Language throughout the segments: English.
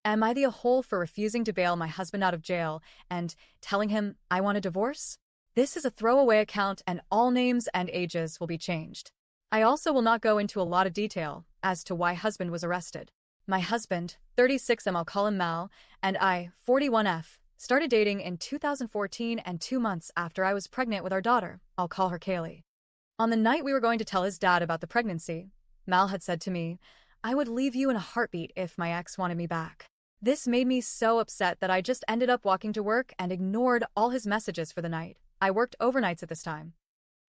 Am I the a-hole for refusing to bail my husband out of jail and telling him I want a divorce? This is a throwaway account and all names and ages will be changed. I also will not go into a lot of detail as to why husband was arrested. My husband, 36M, I'll call him Mal, and I, 41F, started dating in 2014 and 2 months after I was pregnant with our daughter. I'll call her Kaylee. On the night we were going to tell his dad about the pregnancy, Mal had said to me, "I would leave you in a heartbeat if my ex wanted me back." This made me so upset that I just ended up walking to work and ignored all his messages for the night. I worked overnights at this time.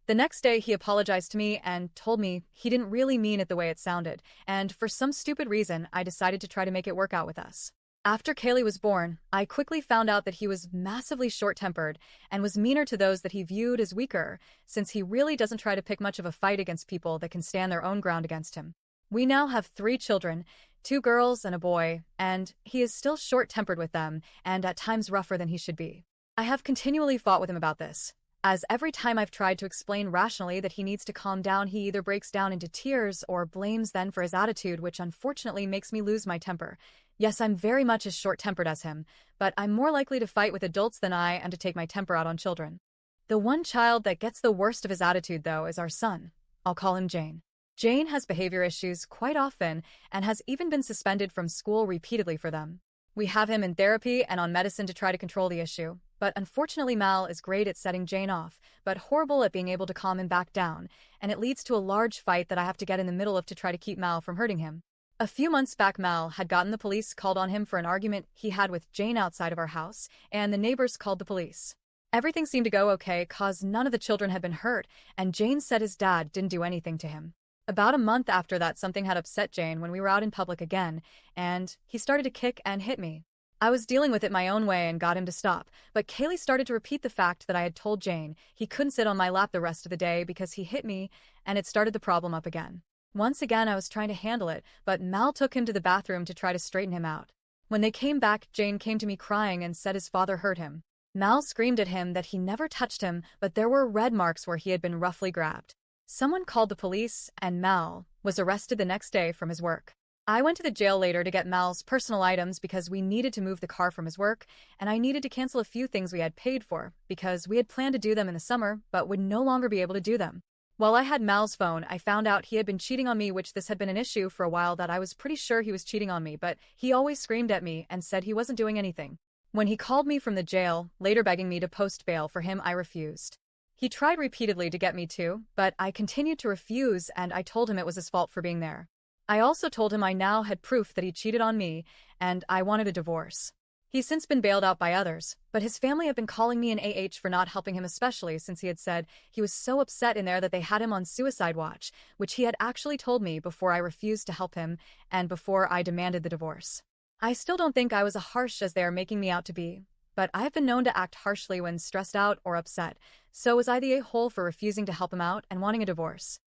The next day, he apologized to me and told me he didn't really mean it the way it sounded, and for some stupid reason, I decided to try to make it work out with us. After Kaylee was born, I quickly found out that he was massively short-tempered and was meaner to those that he viewed as weaker, since he really doesn't try to pick much of a fight against people that can stand their own ground against him. We now have 3 children, 2 girls and a boy, and he is still short-tempered with them and at times rougher than he should be. I have continually fought with him about this, as every time I've tried to explain rationally that he needs to calm down, he either breaks down into tears or blames then for his attitude, which unfortunately makes me lose my temper. Yes, I'm very much as short-tempered as him, but I'm more likely to fight with adults than I am to take my temper out on children. The one child that gets the worst of his attitude, though, is our son. I'll call him Jane. Jane has behavior issues quite often and has even been suspended from school repeatedly for them. We have him in therapy and on medicine to try to control the issue, but unfortunately Mal is great at setting Jane off, but horrible at being able to calm him back down, and it leads to a large fight that I have to get in the middle of to try to keep Mal from hurting him. A few months back, Mal had gotten the police called on him for an argument he had with Jane outside of our house, and the neighbors called the police. Everything seemed to go okay cause none of the children had been hurt, and Jane said his dad didn't do anything to him. About a month after that, something had upset Jane when we were out in public again, and he started to kick and hit me. I was dealing with it my own way and got him to stop, but Kaylee started to repeat the fact that I had told Jane he couldn't sit on my lap the rest of the day because he hit me, and it started the problem up again. Once again, I was trying to handle it, but Mal took him to the bathroom to try to straighten him out. When they came back, Jane came to me crying and said his father hurt him. Mal screamed at him that he never touched him, but there were red marks where he had been roughly grabbed. Someone called the police, and Mal was arrested the next day from his work. I went to the jail later to get Mal's personal items because we needed to move the car from his work, and I needed to cancel a few things we had paid for because we had planned to do them in the summer but would no longer be able to do them. While I had Mal's phone, I found out he had been cheating on me, which this had been an issue for a while that I was pretty sure he was cheating on me, but he always screamed at me and said he wasn't doing anything. When he called me from the jail, later begging me to post bail for him, I refused. He tried repeatedly to get me to, but I continued to refuse, and I told him it was his fault for being there. I also told him I now had proof that he cheated on me, and I wanted a divorce. He's since been bailed out by others, but his family have been calling me an AH for not helping him, especially since he had said he was so upset in there that they had him on suicide watch, which he had actually told me before I refused to help him and before I demanded the divorce. I still don't think I was as harsh as they are making me out to be, but I've been known to act harshly when stressed out or upset, so was I the a-hole for refusing to help him out and wanting a divorce?